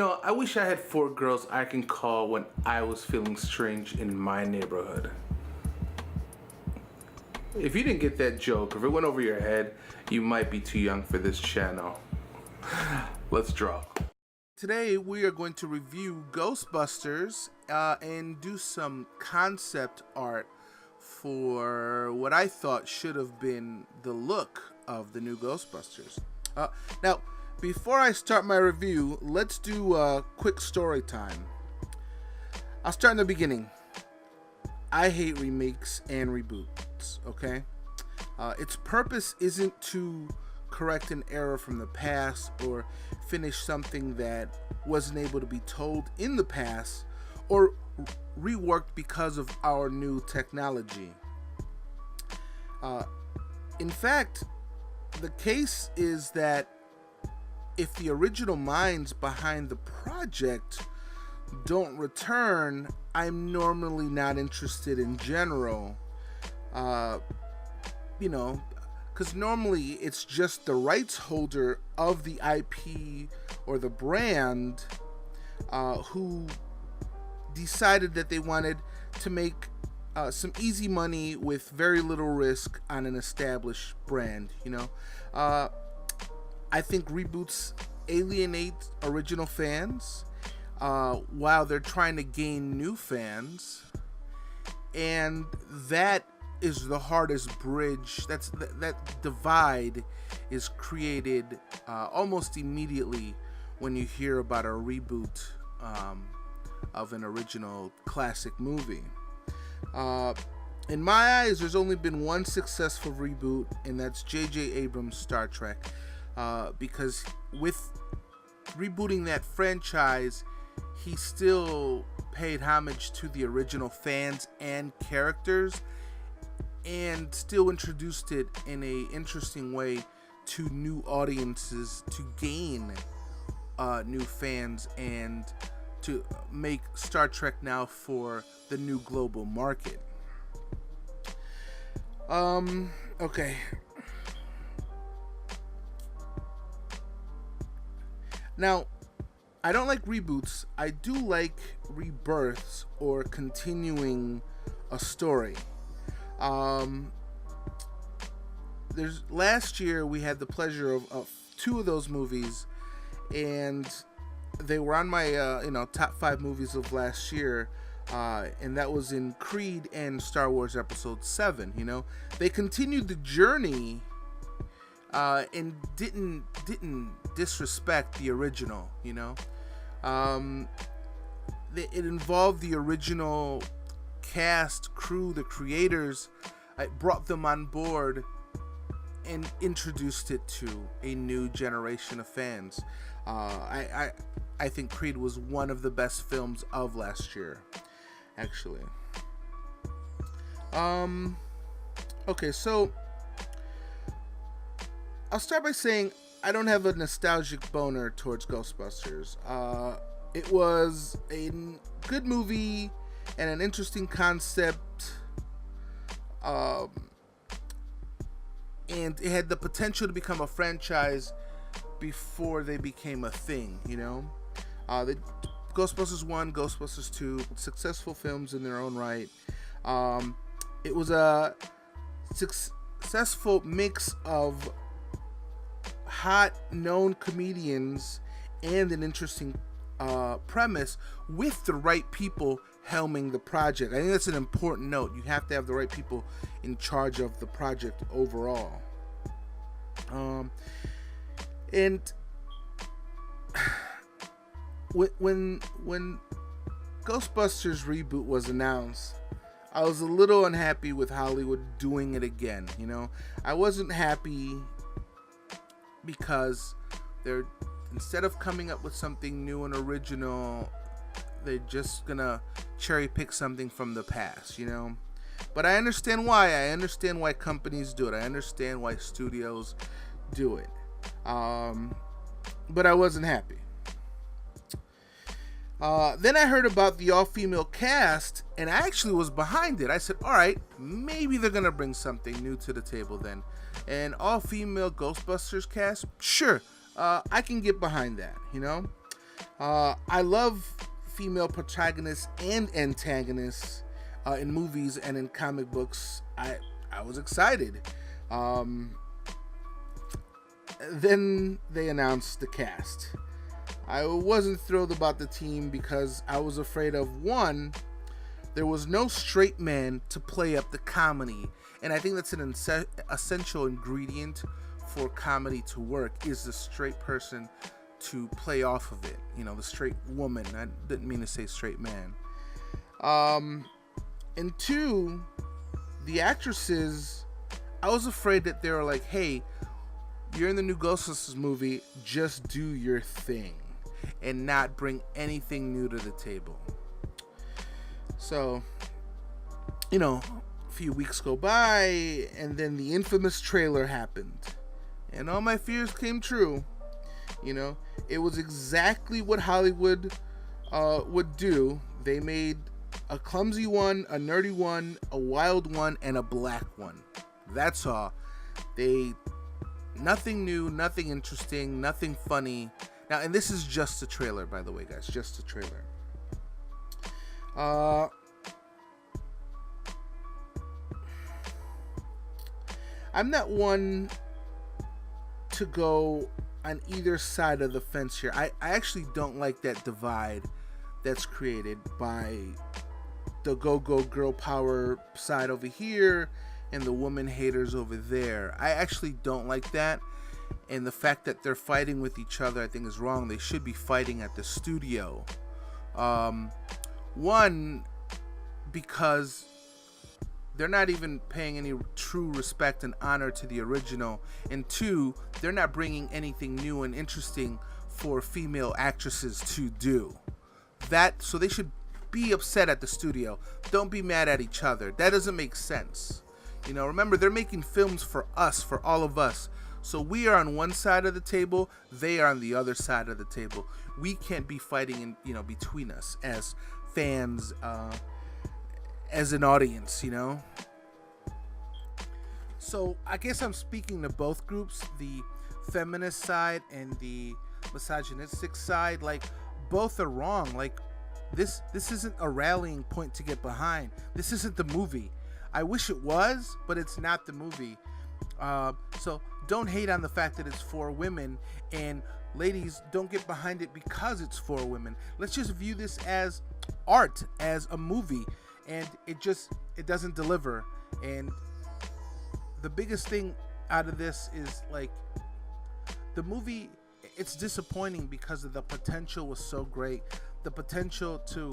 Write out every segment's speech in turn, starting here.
I wish I had four girls I can call when I was feeling strange in my neighborhood. If you didn't get that joke, if it went over your head, you might be too young for this channel. Let's draw. Today we are going to review Ghostbusters and do some concept art for what I thought should have been the look of the new Ghostbusters. Now, before I start my review, let's do a quick story time. I'll start in the beginning. I hate remakes and reboots, okay? Its purpose isn't to correct an error from the past or finish something that wasn't able to be told in the past or reworked because of our new technology. In fact, the case is that if the original minds behind the project don't return, I'm normally not interested in general. Because normally it's just the rights holder of the IP or the brand who decided that they wanted to make some easy money with very little risk on an established brand. I think reboots alienate original fans while they're trying to gain new fans, and that is the hardest bridge. That divide is created almost immediately when you hear about a reboot of an original classic movie. In my eyes, there's only been one successful reboot, and that's J.J. Abrams' Star Trek. Because with rebooting that franchise, he still paid homage to the original fans and characters and still introduced it in an interesting way to new audiences to gain new fans and to make Star Trek now for the new global market. Okay. Now, I don't like reboots. I do like rebirths or continuing a story. Last year we had the pleasure of two of those movies, and they were on my top 5 movies of last year, and that was in Creed and Star Wars Episode 7. They continued the journey and didn't disrespect the original. It involved the original cast, crew, the creators. I brought them on board and introduced it to a new generation of fans. I think Creed was one of the best films of last year, actually. Okay, so I'll start by saying I don't have a nostalgic boner towards Ghostbusters. It was a good movie and an interesting concept, and it had the potential to become a franchise before they became a thing. The Ghostbusters 1, Ghostbusters 2, successful films in their own right. It was a successful mix of hot known comedians and an interesting premise with the right people helming the project. I think that's an important note. You have to have the right people in charge of the project overall. And when Ghostbusters reboot was announced, I was a little unhappy with Hollywood doing it again. I wasn't happy because they're, instead of coming up with something new and original, they're just gonna cherry pick something from the past. But I understand why. I understand why companies do it. I understand why studios do it. But I wasn't happy. Then I heard about the all-female cast, and I actually was behind it. I said, all right, maybe they're going to bring something new to the table then. An all-female Ghostbusters cast? Sure, I can get behind that, I love female protagonists and antagonists in movies and in comic books. I was excited. Then they announced the cast. I wasn't thrilled about the team because I was afraid of, one, there was no straight man to play up the comedy. And I think that's an essential ingredient for comedy to work, is the straight person to play off of it. You know, the straight woman. I didn't mean to say straight man. And two, the actresses, I was afraid that they were like, hey, you're in the new Ghostbusters movie, just do your thing and not bring anything new to the table. So, you know, a few weeks go by, and then the infamous trailer happened. And all my fears came true. You know, it was exactly what Hollywood would do. They made a clumsy one, a nerdy one, a wild one, and a black one. That's all. Nothing new, nothing interesting, nothing funny. Now, and this is just a trailer, by the way, guys. Just a trailer. I'm not one to go on either side of the fence here. I actually don't like that divide that's created by the go-go girl power side over here and the woman haters over there. I actually don't like that. And the fact that they're fighting with each other, I think, is wrong. They should be fighting at the studio. One, because they're not even paying any true respect and honor to the original. And two, they're not bringing anything new and interesting for female actresses to do. So they should be upset at the studio. Don't be mad at each other. That doesn't make sense. You know, remember, they're making films for us, for all of us. So we are on one side of the table, they are on the other side of the table. We can't be fighting between us as fans, as an audience, you know. So I guess I'm speaking to both groups, the feminist side and the misogynistic side. Like, both are wrong. Like, this isn't a rallying point to get behind. This isn't the movie. I wish it was, but it's not the movie. So don't hate on the fact that it's for women, and ladies, don't get behind it because it's for women. Let's just view this as art, as a movie, and it doesn't deliver. And the biggest thing out of this is, like, the movie, it's disappointing because the potential was so great. The potential to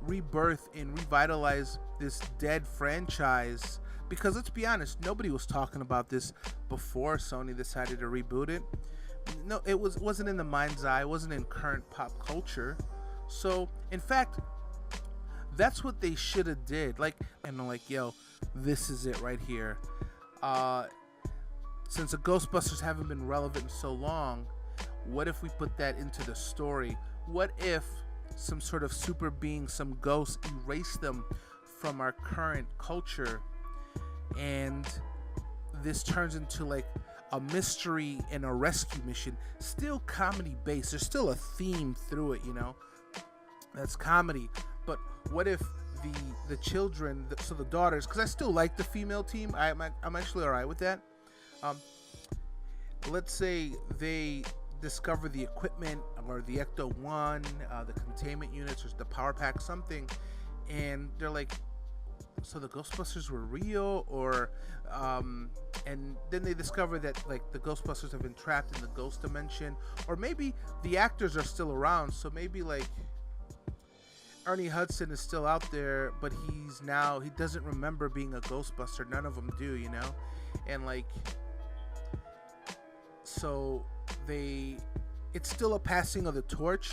rebirth and revitalize this dead franchise, because let's be honest, nobody was talking about this before Sony decided to reboot it. No, it wasn't in the mind's eye. It wasn't in current pop culture. So in fact, that's what they should have did. Like, and I'm like, yo, this is it right here. Since the Ghostbusters haven't been relevant in so long, what if we put that into the story? What if some sort of super being, some ghost, erase them from our current culture, and this turns into like a mystery and a rescue mission, still comedy based. There's still a theme through it, you know, that's comedy. But what if the children, so the daughters, because I still like the female team, I'm actually all right with that. Let's say they discover the equipment or the Ecto-1, the containment units, or the power pack, something, and they're like, so the Ghostbusters were real, or and then they discover that, like, the Ghostbusters have been trapped in the ghost dimension, or maybe the actors are still around, so maybe like Ernie Hudson is still out there, but he doesn't remember being a Ghostbuster. None of them do, you know, and like, so it's still a passing of the torch,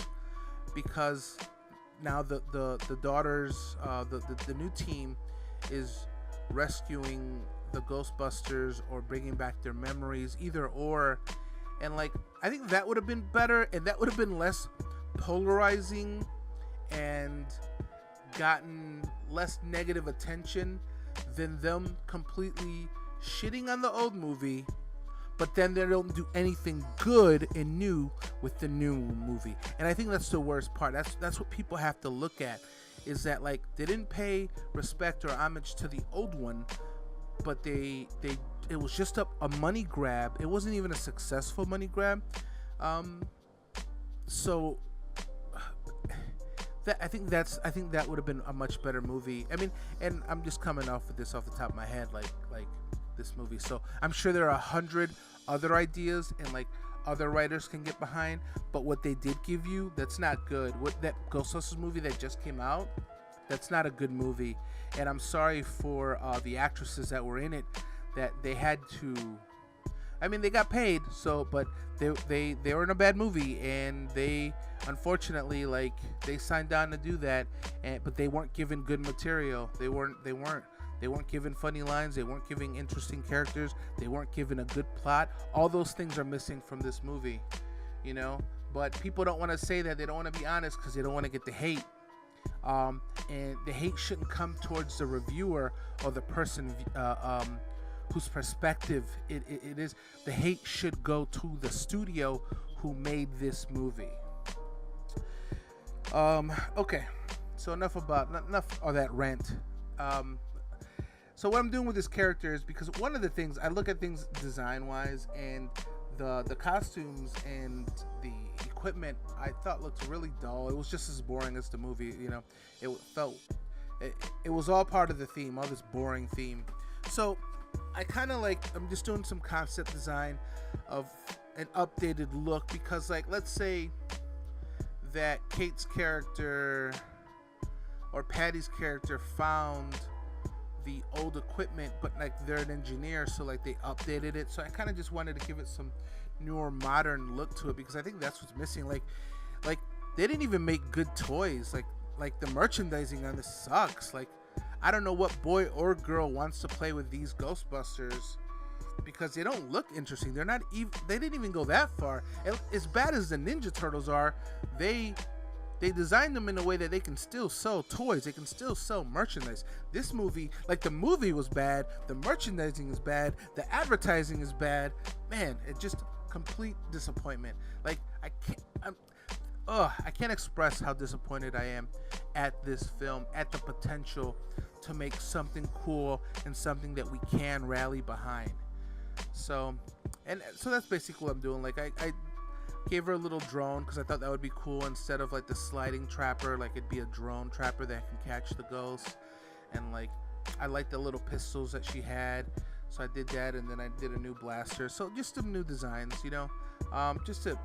because now the daughters, the new team is rescuing the Ghostbusters or bringing back their memories, either or. And like, I think that would have been better, and that would have been less polarizing and gotten less negative attention than them completely shitting on the old movie, but then they don't do anything good and new with the new movie. And I think that's the worst part. That's what people have to look at, is that like they didn't pay respect or homage to the old one, but it was just a money grab. It wasn't even a successful money grab. So I think that would have been a much better movie. I mean, and I'm just coming off of this off the top of my head, like this movie. So I'm sure there are 100 other ideas and like other writers can get behind, but what they did give you, that's not good. What that Ghostbusters movie that just came out, that's not a good movie. And I'm sorry for the actresses that were in it, that they had to. I mean, they got paid, so, but they were in a bad movie, and they unfortunately, like, they signed on to do that, but they weren't given good material. They weren't given funny lines. They weren't giving interesting characters. They weren't given a good plot. All those things are missing from this movie, you know. But people don't want to say that. They don't want to be honest because they don't want to get the hate. And the hate shouldn't come towards the reviewer or the person whose perspective it is. The hate should go to the studio who made this movie. Okay, so enough of that rant. So what I'm doing with this character is, because one of the things I look at things design wise, and the costumes and the equipment I thought looked really dull. It was just as boring as the movie, you know. It was all part of the theme, all this boring theme. So I kind of I'm just doing some concept design of an updated look, because like, let's say that Kate's character or Patty's character found the old equipment, but like they're an engineer, so like they updated it. So I kind of just wanted to give it some newer modern look to it, because I think that's what's missing. Like they didn't even make good toys. Like the merchandising on this sucks. Like, I don't know what boy or girl wants to play with these Ghostbusters, because they don't look interesting. They didn't even go that far. As bad as the Ninja Turtles are, they designed them in a way that they can still sell toys. They can still sell merchandise. This movie, like, the movie was bad. The merchandising is bad. The advertising is bad. Man, it's just complete disappointment. Like, I can't express how disappointed I am at this film, at the potential to make something cool and something that we can rally behind. So that's basically what I'm doing. Like, I gave her a little drone because I thought that would be cool. Instead of like the sliding trapper, like it'd be a drone trapper that can catch the ghosts. And like, I like the little pistols that she had, so I did that. And then I did a new blaster. So just some new designs, you know, just to,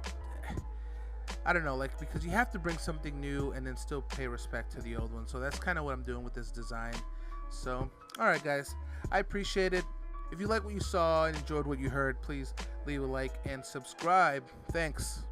I don't know, like, because you have to bring something new and then still pay respect to the old one. So that's kind of what I'm doing with this design. So, all right, guys, I appreciate it. If you like what you saw and enjoyed what you heard, please leave a like and subscribe. Thanks.